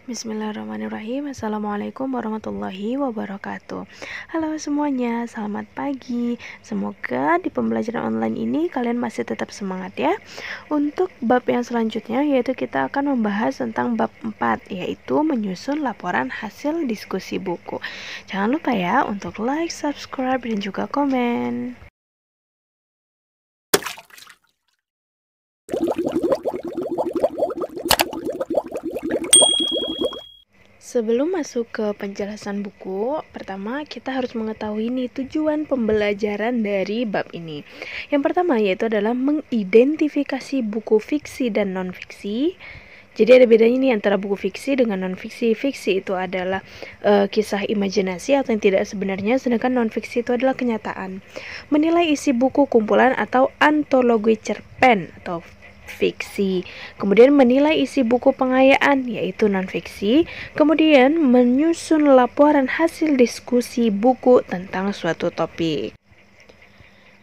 Bismillahirrahmanirrahim. Assalamualaikum warahmatullahi wabarakatuh. Halo semuanya, selamat pagi. Semoga di pembelajaran online ini kalian masih tetap semangat ya. Untuk bab yang selanjutnya yaitu kita akan membahas tentang bab 4, yaitu menyusun laporan hasil diskusi buku. Jangan lupa ya untuk like, subscribe, dan juga komen. Sebelum masuk ke penjelasan buku, pertama kita harus mengetahui nih tujuan pembelajaran dari bab ini. Yang pertama yaitu adalah mengidentifikasi buku fiksi dan non-fiksi. Jadi ada bedanya nih antara buku fiksi dengan non-fiksi. Fiksi itu adalah kisah imajinasi atau yang tidak sebenarnya, sedangkan non-fiksi itu adalah kenyataan. Menilai isi buku kumpulan atau antologi cerpen atau fiksi. Kemudian menilai isi buku pengayaan yaitu non-fiksi. Kemudian menyusun laporan hasil diskusi buku tentang suatu topik.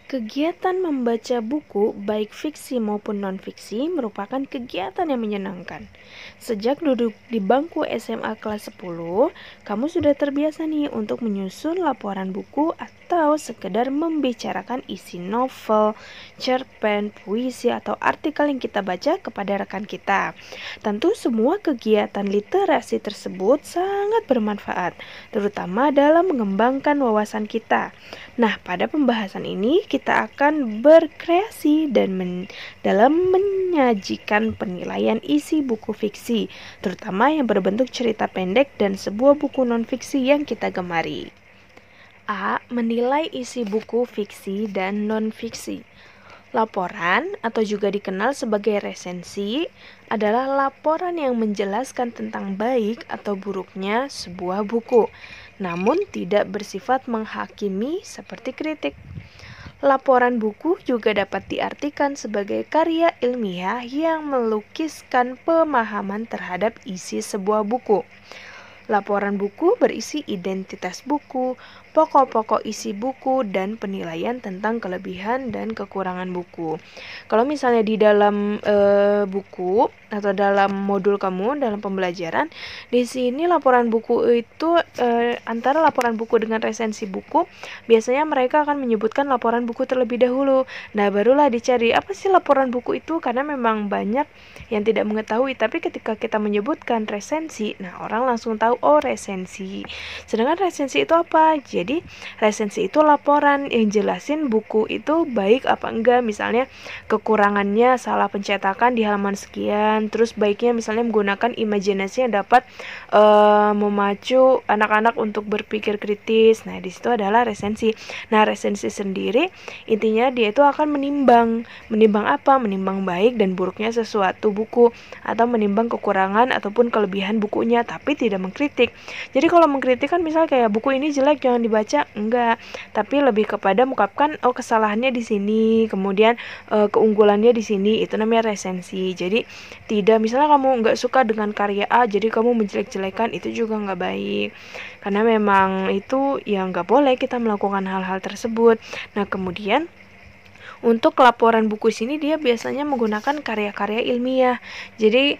Kegiatan membaca buku, baik fiksi maupun non-fiksi, merupakan kegiatan yang menyenangkan. Sejak duduk di bangku SMA kelas 10, kamu sudah terbiasa nih untuk menyusun laporan buku atau sekedar membicarakan isi novel, cerpen, puisi, atau artikel yang kita baca kepada rekan kita. Tentu semua kegiatan literasi tersebut sangat bermanfaat, terutama dalam mengembangkan wawasan kita. Nah, pada pembahasan ini kita akan berkreasi dan dalam menyajikan penilaian isi buku fiksi, terutama yang berbentuk cerita pendek dan sebuah buku non-fiksi yang kita gemari. A. Menilai isi buku fiksi dan non-fiksi. Laporan, atau juga dikenal sebagai resensi, adalah laporan yang menjelaskan tentang baik atau buruknya sebuah buku, namun tidak bersifat menghakimi seperti kritik. Laporan buku juga dapat diartikan sebagai karya ilmiah yang melukiskan pemahaman terhadap isi sebuah buku. Laporan buku berisi identitas buku, pokok-pokok isi buku, dan penilaian tentang kelebihan dan kekurangan buku. Kalau misalnya di dalam buku atau dalam modul kamu dalam pembelajaran, di sini laporan buku itu antara laporan buku dengan resensi buku, biasanya mereka akan menyebutkan laporan buku terlebih dahulu. Nah, barulah dicari apa sih laporan buku itu, karena memang banyak yang tidak mengetahui. Tapi ketika kita menyebutkan resensi, nah orang langsung tahu, oh resensi. Sedangkan resensi itu apa? Jadi resensi itu laporan yang jelasin buku itu baik apa enggak, misalnya kekurangannya salah pencetakan di halaman sekian, terus baiknya misalnya menggunakan imajinasi yang dapat memacu anak-anak untuk berpikir kritis. Nah, di situ adalah resensi. Nah, resensi sendiri intinya dia itu akan menimbang apa? Menimbang baik dan buruknya sesuatu buku, atau menimbang kekurangan ataupun kelebihan bukunya, tapi tidak mengkritik. Jadi kalau mengkritik kan misalnya kayak buku ini jelek jangan dibaca, enggak, tapi lebih kepada mengungkapkan oh kesalahannya di sini, kemudian keunggulannya di sini, itu namanya resensi. Jadi tidak misalnya kamu enggak suka dengan karya A jadi kamu menjelek-jelekan, itu juga enggak baik, karena memang itu ya enggak boleh kita melakukan hal-hal tersebut. Nah, kemudian untuk laporan buku sini dia biasanya menggunakan karya-karya ilmiah. Jadi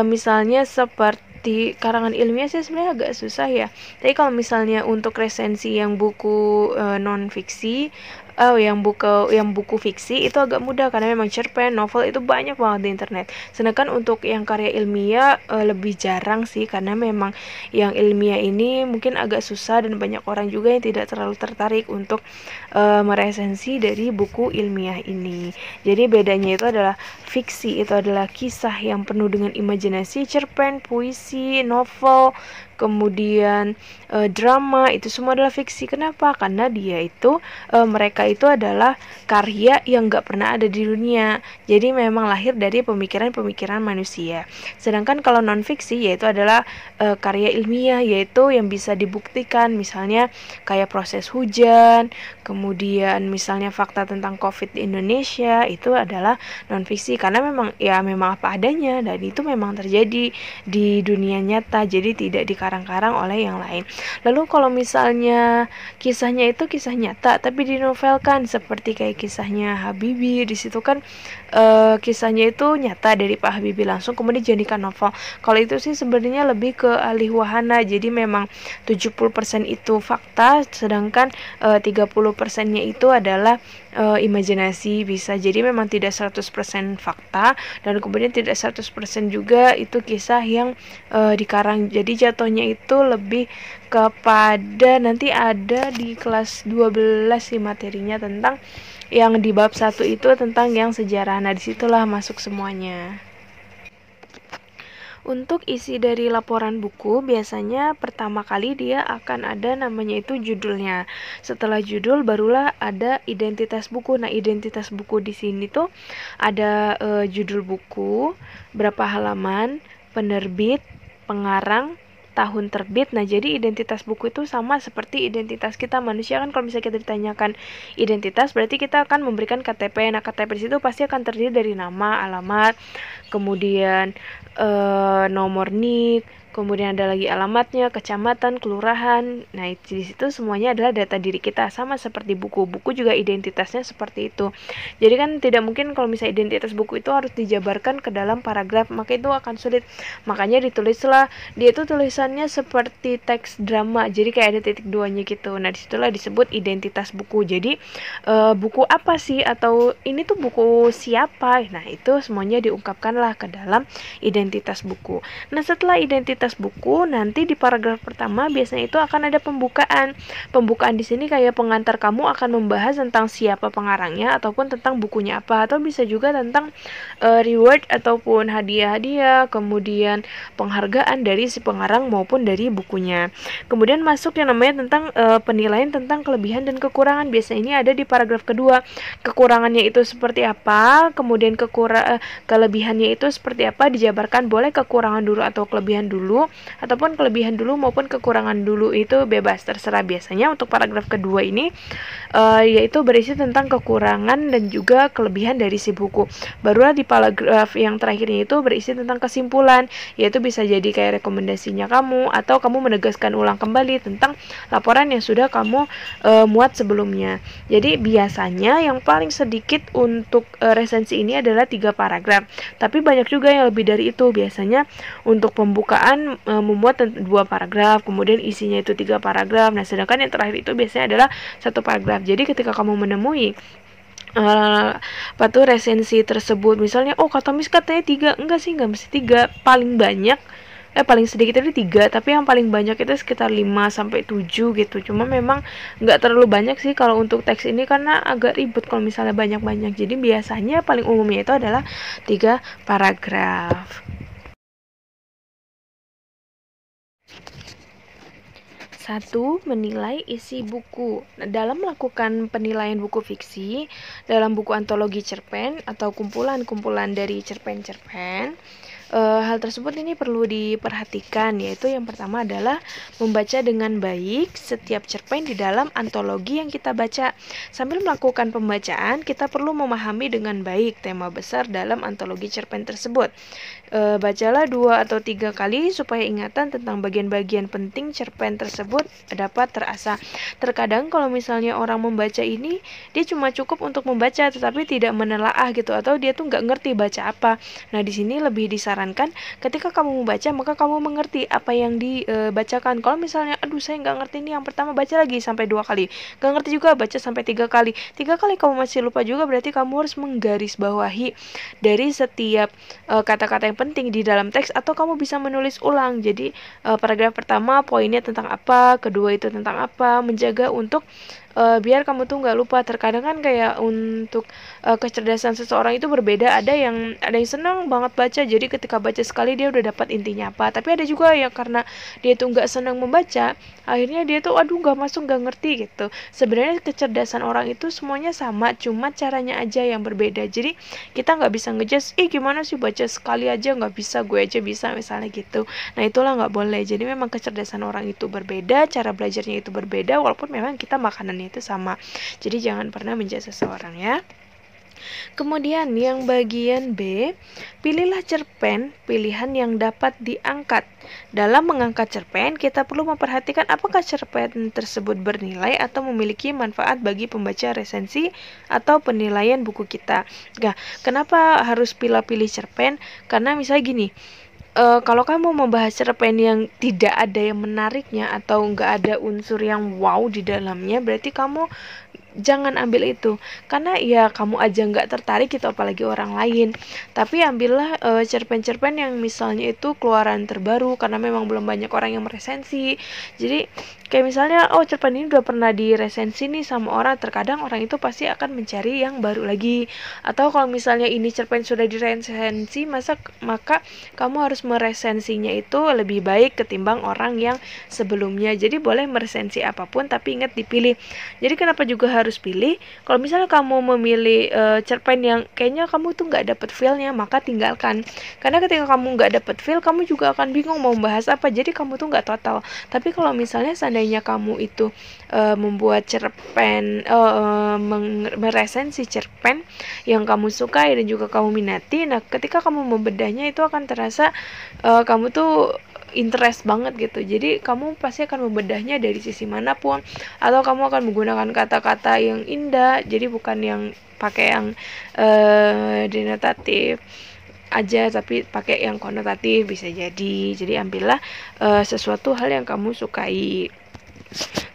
misalnya seperti karangan ilmiah sih sebenarnya agak susah ya. Tapi kalau misalnya untuk resensi yang buku non-fiksi, yang buku fiksi itu agak mudah karena memang cerpen, novel itu banyak banget di internet. Sedangkan untuk yang karya ilmiah lebih jarang sih, karena memang yang ilmiah ini mungkin agak susah dan banyak orang juga yang tidak terlalu tertarik untuk meresensi dari buku ilmiah ini. Jadi bedanya itu adalah fiksi itu adalah kisah yang penuh dengan imajinasi, cerpen, puisi, novel, kemudian drama, itu semua adalah fiksi. Kenapa? Karena dia itu mereka itu adalah karya yang gak pernah ada di dunia. Jadi memang lahir dari pemikiran-pemikiran manusia. Sedangkan kalau non-fiksi yaitu adalah karya ilmiah, yaitu yang bisa dibuktikan, misalnya kayak proses hujan, kemudian misalnya fakta tentang COVID di Indonesia, itu adalah non-fiksi karena memang apa adanya dan itu memang terjadi di dunia nyata, jadi tidak dikarang-karang oleh yang lain. Lalu kalau misalnya kisahnya itu kisah nyata tapi di novel direalkan, seperti kayak kisahnya Habibie. Di situ kan kisahnya itu nyata dari Pak Habibie langsung, kemudian dijadikan novel. Kalau itu sih sebenarnya lebih ke alih wahana, jadi memang 70% itu fakta, sedangkan 30%-nya itu adalah imajinasi bisa. Jadi memang tidak 100% fakta, dan kemudian tidak 100% juga itu kisah yang dikarang. Jadi jatuhnya itu lebih kepada, nanti ada di kelas 12 sih materinya tentang yang di bab 1 itu tentang yang sejarah. Nah, disitulah masuk semuanya. Untuk isi dari laporan buku, biasanya pertama kali dia akan ada namanya itu judulnya. Setelah judul barulah ada identitas buku. Nah, identitas buku di sini tuh ada judul buku, berapa halaman, penerbit, pengarang, tahun terbit. Nah, jadi identitas buku itu sama seperti identitas kita manusia kan. Kalau misalnya kita ditanyakan identitas, berarti kita akan memberikan KTP. Nah, KTP di situ pasti akan terdiri dari nama, alamat, kemudian nomor NIK, kemudian ada lagi alamatnya, kecamatan, kelurahan. Nah, di situ semuanya adalah data diri kita, sama seperti buku. Buku juga identitasnya seperti itu. Jadi kan tidak mungkin kalau misalnya identitas buku itu harus dijabarkan ke dalam paragraf, maka itu akan sulit. Makanya ditulislah, dia itu tulisannya seperti teks drama. Jadi kayak ada titik duanya gitu. Nah, disitulah disebut identitas buku. Jadi buku apa sih, atau ini tuh buku siapa? Nah, itu semuanya diungkapkanlah ke dalam identitas buku. Nah, setelah identitas buku, nanti di paragraf pertama biasanya itu akan ada pembukaan. Pembukaan di sini kayak pengantar, kamu akan membahas tentang siapa pengarangnya ataupun tentang bukunya apa, atau bisa juga tentang reward ataupun hadiah-hadiah, kemudian penghargaan dari si pengarang maupun dari bukunya. Kemudian masuk yang namanya tentang penilaian tentang kelebihan dan kekurangan. Biasanya ini ada di paragraf kedua. Kekurangannya itu seperti apa, kemudian kelebihannya itu seperti apa, dijabarkan. Boleh kekurangan dulu atau kelebihan dulu, ataupun kelebihan dulu maupun kekurangan dulu, itu bebas, terserah. Biasanya untuk paragraf kedua ini yaitu berisi tentang kekurangan dan juga kelebihan dari si buku. Barulah di paragraf yang terakhirnya itu berisi tentang kesimpulan, yaitu bisa jadi kayak rekomendasinya kamu, atau kamu menegaskan ulang kembali tentang laporan yang sudah kamu muat sebelumnya. Jadi biasanya yang paling sedikit untuk resensi ini adalah 3 paragraf, tapi banyak juga yang lebih dari itu. Biasanya untuk pembukaan memuat 2 paragraf, kemudian isinya itu 3 paragraf. Nah, sedangkan yang terakhir itu biasanya adalah 1 paragraf. Jadi ketika kamu menemui resensi tersebut, misalnya kata Miss katanya 3, enggak sih, enggak mesti 3, paling banyak paling sedikit itu 3, tapi yang paling banyak itu sekitar 5-7 gitu. Cuma memang nggak terlalu banyak sih kalau untuk teks ini, karena agak ribet kalau misalnya banyak-banyak. Jadi biasanya paling umumnya itu adalah 3 paragraf. 1. Menilai isi buku. Dalam melakukan penilaian buku fiksi, dalam buku antologi cerpen atau kumpulan-kumpulan dari cerpen-cerpen, hal tersebut ini perlu diperhatikan, yaitu yang pertama adalah membaca dengan baik setiap cerpen di dalam antologi yang kita baca. Sambil melakukan pembacaan, kita perlu memahami dengan baik tema besar dalam antologi cerpen tersebut. Bacalah 2 atau 3 kali supaya ingatan tentang bagian-bagian penting cerpen tersebut dapat terasa. Terkadang kalau misalnya orang membaca ini, dia cuma cukup untuk membaca tetapi tidak menelaah gitu, atau dia tuh nggak ngerti baca apa. Nah, di sini lebih disarankan ketika kamu membaca, maka kamu mengerti apa yang dibacakan. Kalau misalnya, aduh saya nggak ngerti ini, yang pertama baca lagi sampai 2 kali, nggak ngerti juga, baca sampai 3 kali. 3 kali kamu masih lupa juga, berarti kamu harus menggarisbawahi dari setiap kata-kata yang penting di dalam teks, atau kamu bisa menulis ulang. Jadi paragraf pertama poinnya tentang apa, kedua itu tentang apa, menjaga untuk biar kamu tuh nggak lupa. Terkadang kan kayak untuk kecerdasan seseorang itu berbeda. Ada yang senang banget baca, jadi ketika baca sekali dia udah dapat intinya apa. Tapi ada juga yang karena dia tuh nggak senang membaca, akhirnya dia tuh aduh nggak masuk, nggak ngerti gitu. Sebenarnya kecerdasan orang itu semuanya sama, cuma caranya aja yang berbeda. Jadi kita nggak bisa ngejudge, gimana sih baca sekali aja nggak bisa, gue aja bisa, misalnya gitu. Nah, itulah nggak boleh. Jadi memang kecerdasan orang itu berbeda, cara belajarnya itu berbeda, walaupun memang kita makanannya itu sama. Jadi jangan pernah menjudge seseorang ya. Kemudian yang bagian B, pilihlah cerpen pilihan yang dapat diangkat. Dalam mengangkat cerpen, kita perlu memperhatikan apakah cerpen tersebut bernilai atau memiliki manfaat bagi pembaca resensi atau penilaian buku kita. Nah, kenapa harus pilih cerpen? Karena misalnya gini, kalau kamu membahas cerpen yang tidak ada yang menariknya atau nggak ada unsur yang wow di dalamnya, berarti kamu jangan ambil itu, karena ya kamu aja nggak tertarik gitu, apalagi orang lain. Tapi ambillah cerpen-cerpen yang misalnya itu keluaran terbaru, karena memang belum banyak orang yang meresensi. Jadi kayak misalnya, oh cerpen ini udah pernah diresensi nih sama orang, terkadang orang itu pasti akan mencari yang baru lagi. Atau kalau misalnya ini cerpen sudah diresensi, maka kamu harus meresensinya itu lebih baik ketimbang orang yang sebelumnya. Jadi boleh meresensi apapun, tapi ingat dipilih. Jadi kenapa juga harus pilih? Kalau misalnya kamu memilih cerpen yang kayaknya kamu tuh nggak dapet feel-nya, maka tinggalkan. Karena ketika kamu nggak dapet feel, kamu juga akan bingung mau membahas apa. Jadi kamu tuh nggak total. Tapi kalau misalnya seandainya kamu itu membuat cerpen, meresensi cerpen yang kamu sukai dan juga kamu minati, nah ketika kamu membedahnya itu akan terasa kamu tuh interest banget gitu. Jadi kamu pasti akan membedahnya dari sisi manapun, atau kamu akan menggunakan kata-kata yang indah, jadi bukan yang pakai yang denotatif aja, tapi pakai yang konotatif bisa jadi. Jadi ambillah sesuatu hal yang kamu sukai.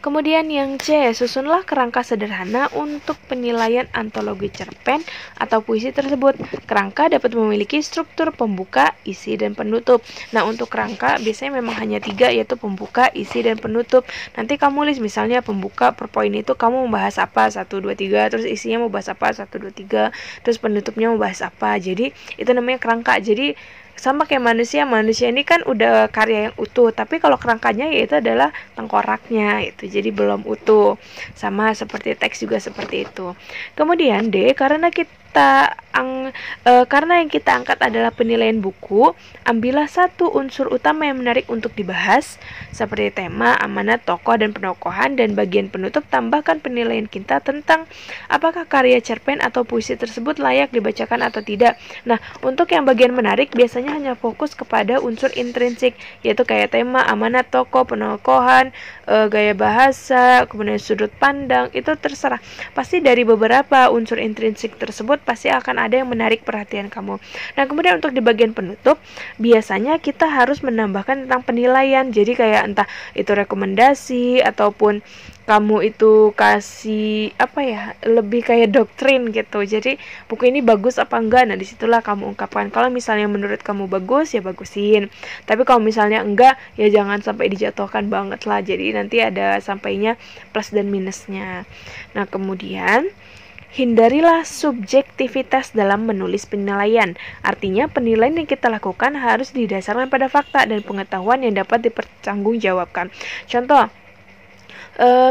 Kemudian yang C, susunlah kerangka sederhana untuk penilaian antologi cerpen atau puisi tersebut. Kerangka dapat memiliki struktur pembuka, isi, dan penutup. Nah, untuk kerangka biasanya memang hanya 3, yaitu pembuka, isi, dan penutup. Nanti kamu list misalnya pembuka per poin itu kamu membahas apa, 1, 2, 3, terus isinya mau bahas apa, 1, 2, 3, terus penutupnya mau bahas apa. Jadi itu namanya kerangka. Jadi sama kayak manusia ini kan udah karya yang utuh, tapi kalau kerangkanya yaitu adalah tengkoraknya itu, jadi belum utuh. Sama seperti teks juga seperti itu. Kemudian D, karena yang kita angkat adalah penilaian buku, ambillah satu unsur utama yang menarik untuk dibahas, seperti tema, amanat, tokoh, dan penokohan, dan bagian penutup tambahkan penilaian kita tentang apakah karya cerpen atau puisi tersebut layak dibacakan atau tidak. Nah, untuk yang bagian menarik biasanya hanya fokus kepada unsur intrinsik, yaitu kayak tema, amanat, tokoh, penokohan, gaya bahasa, kemudian sudut pandang, itu terserah. Pasti dari beberapa unsur intrinsik tersebut pasti akan ada yang menarik perhatian kamu. Nah, kemudian untuk di bagian penutup, biasanya kita harus menambahkan tentang penilaian. Jadi kayak entah itu rekomendasi ataupun kamu itu kasih lebih kayak doktrin gitu. Jadi buku ini bagus apa enggak, nah disitulah kamu ungkapkan. Kalau misalnya menurut kamu bagus, ya bagusin. Tapi kalau misalnya enggak, ya jangan sampai dijatuhkan banget lah. Jadi nanti ada sampainya plus dan minusnya. Nah, kemudian hindarilah subjektivitas dalam menulis penilaian. Artinya penilaian yang kita lakukan harus didasarkan pada fakta dan pengetahuan yang dapat dipertanggungjawabkan. Contoh,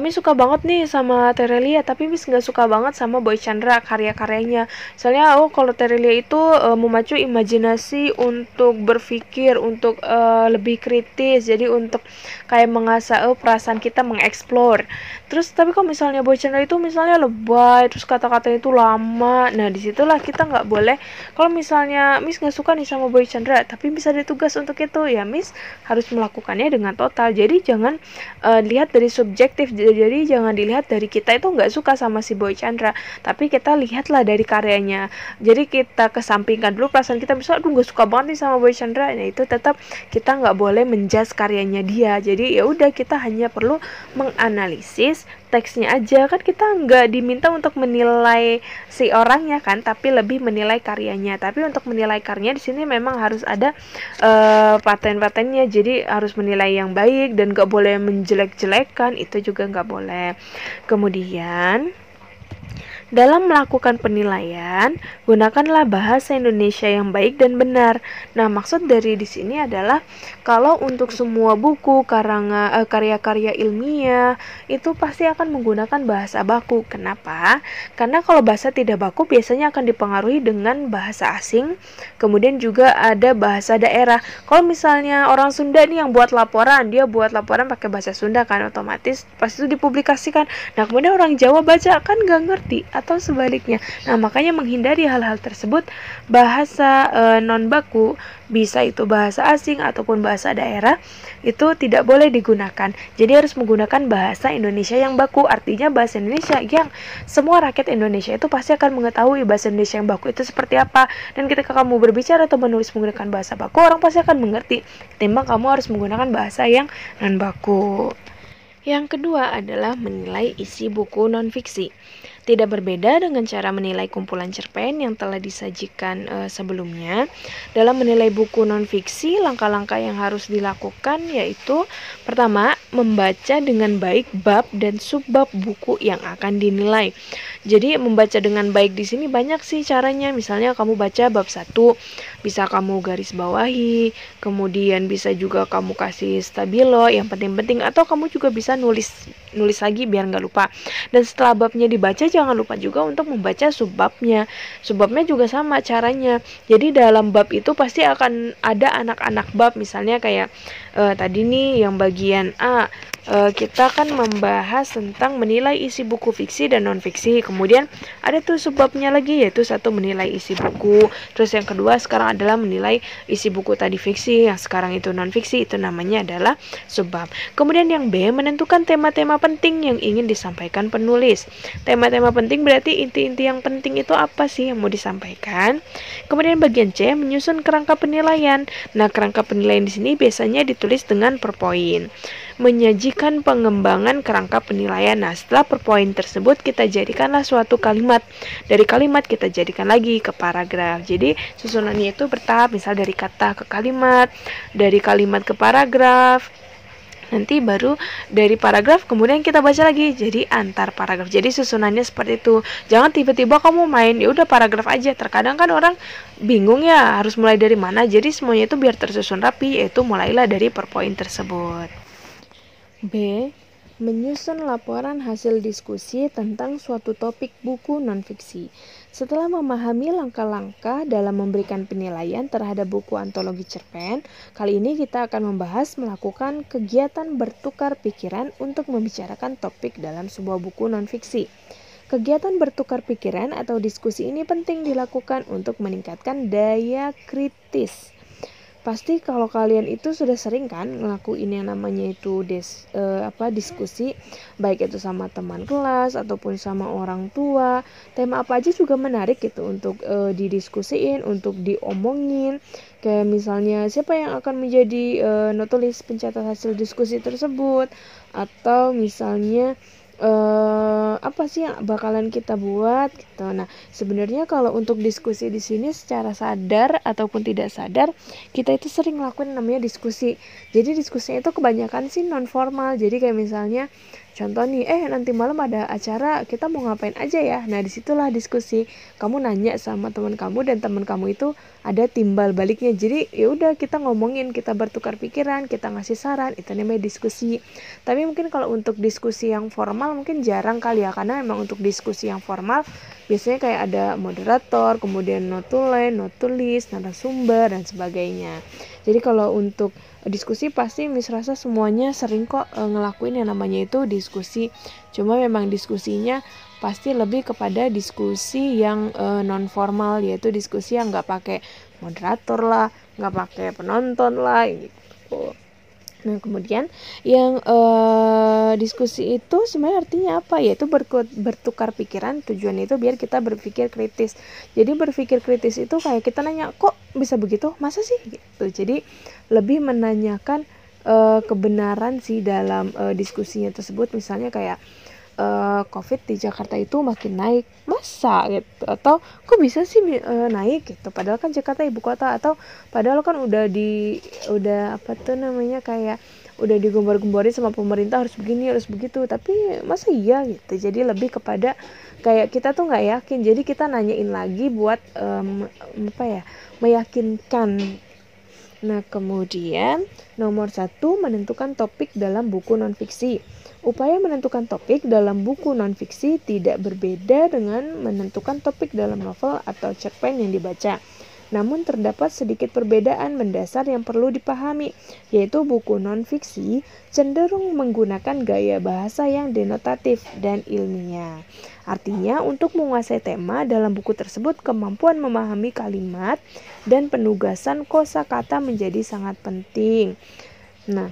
Miss suka banget nih sama Terelia, tapi Miss nggak suka banget sama Boy Chandra karya-karyanya. Soalnya kalau Terelia itu memacu imajinasi untuk berpikir, untuk lebih kritis, jadi untuk kayak mengasah perasaan kita, mengeksplor. Terus tapi kalau misalnya Boy Chandra itu misalnya lebay, terus kata-katanya itu lama. Nah, disitulah kita nggak boleh. Kalau misalnya Miss nggak suka nih sama Boy Chandra, tapi Miss ada tugas untuk itu, ya Miss harus melakukannya dengan total. Jadi jangan lihat dari subjektif. Jadi jangan dilihat dari kita itu nggak suka sama si Boy Chandra, tapi kita lihatlah dari karyanya. Jadi kita kesampingkan dulu perasaan kita, misalnya aduh nggak suka banget nih sama Boy Chandra, nah itu tetap kita nggak boleh menjudge karyanya dia. Jadi ya udah, kita hanya perlu menganalisis teksnya aja, kan kita nggak diminta untuk menilai si orangnya kan, tapi lebih menilai karyanya. Tapi untuk menilai karyanya di sini memang harus ada paten-patennya, jadi harus menilai yang baik dan nggak boleh menjelek-jelekan, itu juga nggak boleh. Kemudian dalam melakukan penilaian, gunakanlah bahasa Indonesia yang baik dan benar. Nah, maksud dari di sini adalah kalau untuk semua buku karya-karya ilmiah itu pasti akan menggunakan bahasa baku. Kenapa? Karena kalau bahasa tidak baku biasanya akan dipengaruhi dengan bahasa asing, kemudian juga ada bahasa daerah. Kalau misalnya orang Sunda nih yang buat laporan, dia buat laporan pakai bahasa Sunda kan, otomatis pasti itu dipublikasikan. Nah, kemudian orang Jawa baca kan nggak ngerti, atau sebaliknya. Nah, makanya menghindari hal-hal tersebut, bahasa non baku, bisa itu bahasa asing ataupun bahasa daerah, itu tidak boleh digunakan. Jadi harus menggunakan bahasa Indonesia yang baku, artinya bahasa Indonesia yang semua rakyat Indonesia itu pasti akan mengetahui bahasa Indonesia yang baku itu seperti apa. Dan ketika kamu berbicara atau menulis menggunakan bahasa baku, orang pasti akan mengerti, ketimbang kamu harus menggunakan bahasa yang non baku. Yang kedua adalah menilai isi buku non-fiksi. Tidak berbeda dengan cara menilai kumpulan cerpen yang telah disajikan sebelumnya. Dalam menilai buku non-fiksi, langkah-langkah yang harus dilakukan yaitu pertama, membaca dengan baik bab dan subbab buku yang akan dinilai. Jadi membaca dengan baik di sini banyak sih caranya. Misalnya kamu baca bab 1, bisa kamu garis bawahi, kemudian bisa juga kamu kasih stabilo yang penting-penting, atau kamu juga bisa nulis lagi biar nggak lupa. Dan setelah babnya dibaca, jangan lupa juga untuk membaca subbabnya. Subbabnya juga sama caranya. Jadi dalam bab itu pasti akan ada anak-anak bab. Misalnya kayak tadi nih yang bagian A, kita kan membahas tentang menilai isi buku fiksi dan non-fiksi. Kemudian ada tuh subbabnya lagi, yaitu satu menilai isi buku. Terus yang kedua sekarang adalah menilai isi buku tadi fiksi, yang sekarang itu non-fiksi, itu namanya adalah subbab. Kemudian yang B, menentukan tema-tema penting yang ingin disampaikan penulis. Tema-tema penting berarti inti-inti yang penting itu apa sih yang mau disampaikan. Kemudian bagian C, menyusun kerangka penilaian. Nah, kerangka penilaian di sini biasanya ditulis dengan per poin. Menyajikan pengembangan kerangka penilaian. Nah, setelah per poin tersebut kita jadikanlah suatu kalimat. Dari kalimat kita jadikan lagi ke paragraf. Jadi susunannya itu bertahap, misal dari kata ke kalimat, dari kalimat ke paragraf, nanti baru dari paragraf kemudian kita baca lagi jadi antar paragraf. Jadi susunannya seperti itu. Jangan tiba-tiba kamu main ya udah paragraf aja. Terkadang kan orang bingung ya harus mulai dari mana. Jadi semuanya itu biar tersusun rapi, yaitu mulailah dari per poin tersebut. B. Menyusun laporan hasil diskusi tentang suatu topik buku non-fiksi. Setelah memahami langkah-langkah dalam memberikan penilaian terhadap buku antologi cerpen, kali ini kita akan membahas melakukan kegiatan bertukar pikiran untuk membicarakan topik dalam sebuah buku non-fiksi. Kegiatan bertukar pikiran atau diskusi ini penting dilakukan untuk meningkatkan daya kritis. Pasti kalau kalian itu sudah sering kan ngelakuin yang namanya itu diskusi, baik itu sama teman kelas ataupun sama orang tua. Tema apa aja juga menarik gitu untuk didiskusiin, untuk diomongin. Kayak misalnya siapa yang akan menjadi notulis pencatat hasil diskusi tersebut, atau misalnya apa sih yang bakalan kita buat gitu. Nah, sebenarnya kalau untuk diskusi di sini secara sadar ataupun tidak sadar, kita itu sering ngelakuin namanya diskusi. Jadi diskusinya itu kebanyakan sih non formal. Jadi kayak misalnya contoh nih, nanti malam ada acara, kita mau ngapain aja ya? Nah, disitulah diskusi. Kamu nanya sama teman kamu dan teman kamu itu ada timbal baliknya. Jadi ya udah kita ngomongin, kita bertukar pikiran, kita ngasih saran, itu namanya diskusi. Tapi mungkin kalau untuk diskusi yang formal mungkin jarang kali ya, karena memang untuk diskusi yang formal biasanya kayak ada moderator, kemudian notulis, narasumber dan sebagainya. Jadi kalau untuk diskusi pasti Miss rasa semuanya sering kok ngelakuin yang namanya itu diskusi. Cuma memang diskusinya pasti lebih kepada diskusi yang non formal, yaitu diskusi yang nggak pakai moderator lah, nggak pakai penonton lah gitu. Nah, kemudian yang diskusi itu sebenarnya artinya apa? Yaitu bertukar pikiran. Tujuannya itu biar kita berpikir kritis. Jadi berpikir kritis itu kayak kita nanya, kok bisa begitu? Masa sih? Gitu. Jadi lebih menanyakan kebenaran sih dalam diskusinya tersebut. Misalnya kayak COVID di Jakarta itu makin naik, masa gitu, atau kok bisa sih naik gitu, padahal kan Jakarta ibu kota, atau padahal kan udah kayak udah digembor-gemborin sama pemerintah harus begini harus begitu, tapi masa iya gitu. Jadi lebih kepada kayak kita tuh nggak yakin, jadi kita nanyain lagi buat meyakinkan. Nah, kemudian nomor 1, menentukan topik dalam buku non-fiksi. Upaya menentukan topik dalam buku non-fiksi tidak berbeda dengan menentukan topik dalam novel atau cerpen yang dibaca. Namun terdapat sedikit perbedaan mendasar yang perlu dipahami, yaitu buku non-fiksi cenderung menggunakan gaya bahasa yang denotatif dan ilmiah. Artinya, untuk menguasai tema dalam buku tersebut, kemampuan memahami kalimat dan penugasan kosakata menjadi sangat penting. Nah,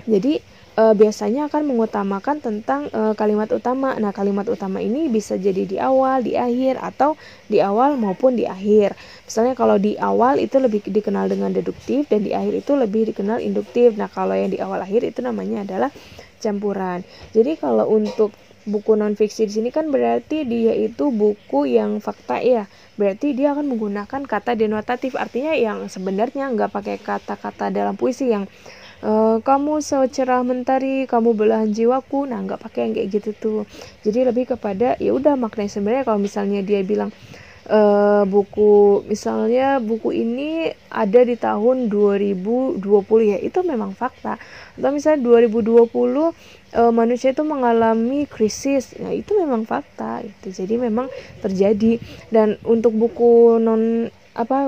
jadi biasanya akan mengutamakan tentang kalimat utama. Nah, kalimat utama ini bisa jadi di awal, di akhir, atau di awal maupun di akhir. Misalnya kalau di awal itu lebih dikenal dengan deduktif dan di akhir itu lebih dikenal induktif. Nah, kalau yang di awal akhir itu namanya adalah campuran. Jadi kalau untuk buku non-fiksi di sini kan berarti dia itu buku yang fakta ya. Berarti dia akan menggunakan kata denotatif, artinya yang sebenarnya nggak pakai kata-kata dalam puisi yang kamu secerah mentari, kamu belahan jiwaku. Nah, nggak pakai yang kayak gitu tuh. Jadi lebih kepada ya udah maknanya sebenarnya kalau misalnya dia bilang buku misalnya buku ini ada di tahun 2020 ya, itu memang fakta. Atau misalnya 2020 manusia itu mengalami krisis, nah itu memang fakta itu. Jadi memang terjadi. Dan untuk buku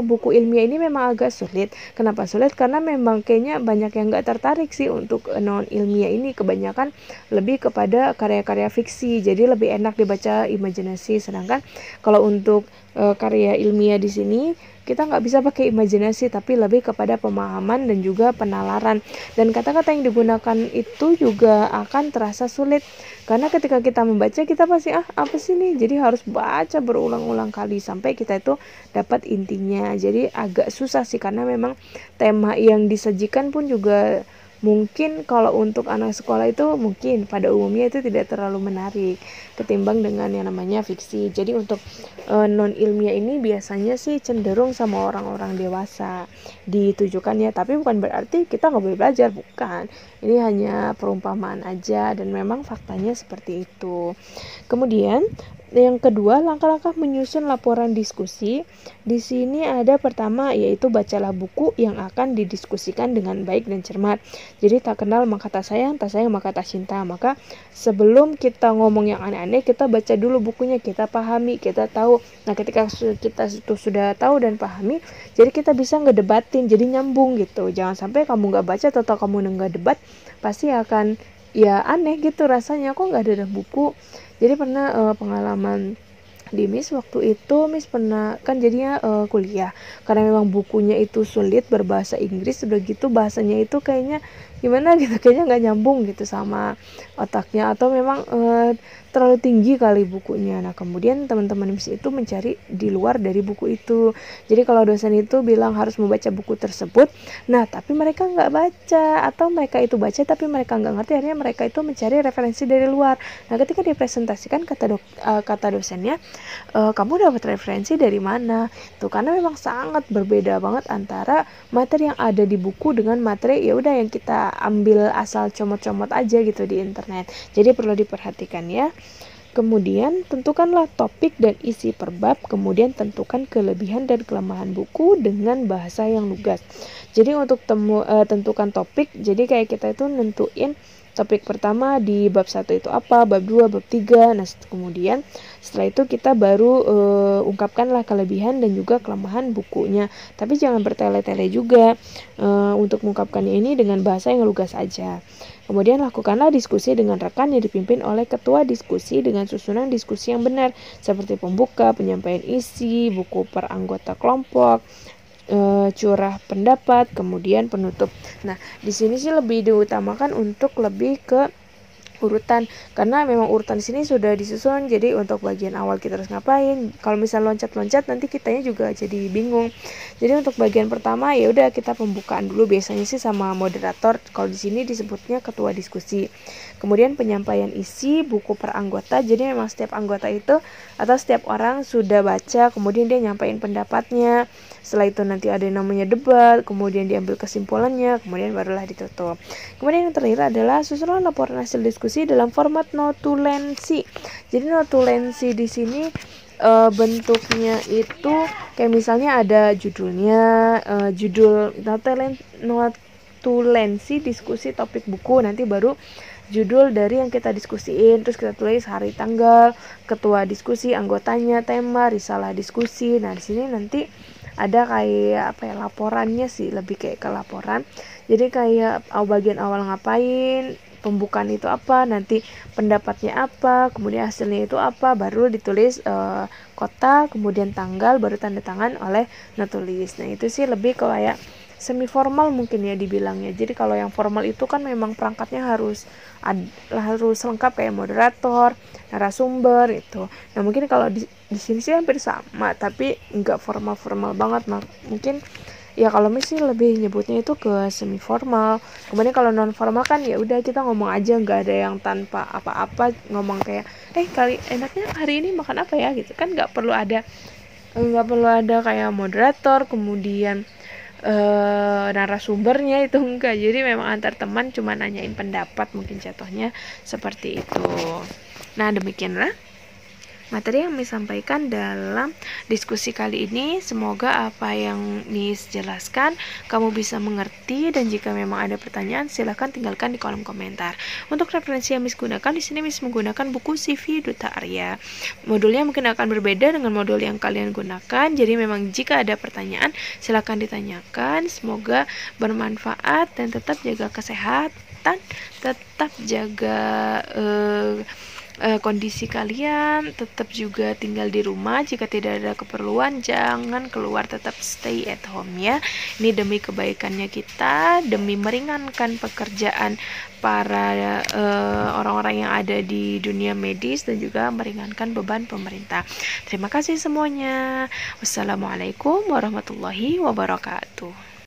buku ilmiah ini memang agak sulit. Kenapa sulit? Karena memang kayaknya banyak yang nggak tertarik sih untuk non ilmiah ini. Kebanyakan lebih kepada karya-karya fiksi, jadi lebih enak dibaca imajinasi. Sedangkan kalau untuk karya ilmiah di sini kita nggak bisa pakai imajinasi, tapi lebih kepada pemahaman dan juga penalaran. Dan kata-kata yang digunakan itu juga akan terasa sulit, karena ketika kita membaca kita pasti apa sih nih, jadi harus baca berulang-ulang kali sampai kita itu dapat intinya. Jadi agak susah sih, karena memang tema yang disajikan pun juga mungkin kalau untuk anak sekolah itu mungkin pada umumnya itu tidak terlalu menarik ketimbang dengan yang namanya fiksi. Jadi untuk non ilmiah ini biasanya sih cenderung sama orang-orang dewasa ditujukan ya, tapi bukan berarti kita nggak boleh belajar, bukan. Ini hanya perumpamaan aja dan memang faktanya seperti itu. Kemudian yang kedua, langkah-langkah menyusun laporan diskusi. Di sini ada pertama, yaitu bacalah buku yang akan didiskusikan dengan baik dan cermat. Jadi tak kenal maka tak sayang maka tak cinta. Maka sebelum kita ngomong yang aneh-aneh, kita baca dulu bukunya, kita pahami, kita tahu. Nah, ketika kita itu sudah tahu dan pahami, jadi kita bisa ngedebatin, jadi nyambung gitu. Jangan sampai kamu nggak baca atau kamu nggak debat, pasti akan ya aneh gitu rasanya, kok nggak ada buku. Jadi pernah pengalaman di Miss waktu itu, Miss pernah kan jadinya kuliah karena memang bukunya itu sulit berbahasa Inggris, udah gitu bahasanya itu kayaknya gimana gitu, kayaknya nggak nyambung gitu sama otaknya, atau memang terlalu tinggi kali bukunya. Nah, kemudian teman-teman Miss itu mencari di luar dari buku itu. Jadi kalau dosen itu bilang harus membaca buku tersebut, nah tapi mereka nggak baca, atau mereka itu baca tapi mereka nggak ngerti, akhirnya mereka itu mencari referensi dari luar. Nah, ketika dipresentasikan kata dosennya, kamu dapat referensi dari mana? Tuh, karena memang sangat berbeda banget antara materi yang ada di buku dengan materi ya udah yang kita ambil asal comot-comot aja gitu di internet. Jadi perlu diperhatikan ya. Kemudian tentukanlah topik dan isi per bab, kemudian tentukan kelebihan dan kelemahan buku dengan bahasa yang lugas. Jadi untuk tentukan topik, jadi kayak kita itu nentuin topik pertama di bab 1 itu apa, bab 2, bab 3. Nah, kemudian setelah itu kita baru ungkapkanlah kelebihan dan juga kelemahan bukunya. Tapi jangan bertele-tele juga untuk mengungkapkannya ini dengan bahasa yang lugas aja. Kemudian lakukanlah diskusi dengan rekan yang dipimpin oleh ketua diskusi dengan susunan diskusi yang benar, seperti pembuka, penyampaian isi, buku per anggota kelompok, curah pendapat, kemudian penutup. Nah, di sini sih lebih diutamakan untuk lebih ke urutan, karena memang urutan di sini sudah disusun. Jadi untuk bagian awal kita harus ngapain, kalau misal loncat-loncat nanti kitanya juga jadi bingung. Jadi untuk bagian pertama ya udah kita pembukaan dulu, biasanya sih sama moderator, kalau di sini disebutnya ketua diskusi. Kemudian penyampaian isi, buku per anggota, jadi memang setiap anggota itu atau setiap orang sudah baca, kemudian dia nyampaikan pendapatnya. Setelah itu nanti ada yang namanya debat, kemudian diambil kesimpulannya, kemudian barulah ditutup. Kemudian yang terakhir adalah susunan laporan hasil diskusi dalam format notulensi. Jadi notulensi di sini bentuknya itu kayak misalnya ada judulnya, judul notulensi diskusi topik buku, nanti baru judul dari yang kita diskusiin, terus kita tulis hari tanggal, ketua diskusi, anggotanya, tema, risalah diskusi. Nah, di sini nanti ada kayak apa ya, laporannya sih, lebih kayak ke laporan. Jadi kayak bagian awal ngapain, pembukaan itu apa, nanti pendapatnya apa, kemudian hasilnya itu apa, baru ditulis kota, kemudian tanggal, baru tanda tangan oleh penulis. Nah itu sih lebih kayak semi formal mungkin ya dibilangnya. Jadi kalau yang formal itu kan memang perangkatnya harus lengkap kayak moderator, narasumber itu. Nah mungkin kalau di sini sih hampir sama, tapi nggak formal banget. Mungkin ya kalau sih lebih nyebutnya itu ke semi formal. Kemudian kalau non formal kan ya udah kita ngomong aja, nggak ada yang tanpa apa-apa ngomong kayak kali enaknya hari ini makan apa ya gitu kan, nggak perlu ada kayak moderator kemudian narasumbernya, itu enggak. Jadi memang antar teman cuma nanyain pendapat, mungkin jatuhnya seperti itu. Nah demikianlah materi yang Miss sampaikan dalam diskusi kali ini. Semoga apa yang Miss jelaskan kamu bisa mengerti, dan jika memang ada pertanyaan silahkan tinggalkan di kolom komentar. Untuk referensi yang Miss gunakan di sini, Miss menggunakan buku CV Duta Arya. Modulnya mungkin akan berbeda dengan modul yang kalian gunakan. Jadi memang jika ada pertanyaan silahkan ditanyakan. Semoga bermanfaat dan tetap jaga kesehatan, tetap jaga kondisi kalian, tetap juga tinggal di rumah. Jika tidak ada keperluan jangan keluar, tetap stay at home ya. Ini demi kebaikannya kita, demi meringankan pekerjaan para orang-orang yang ada di dunia medis, dan juga meringankan beban pemerintah. Terima kasih semuanya. Wassalamualaikum warahmatullahi wabarakatuh.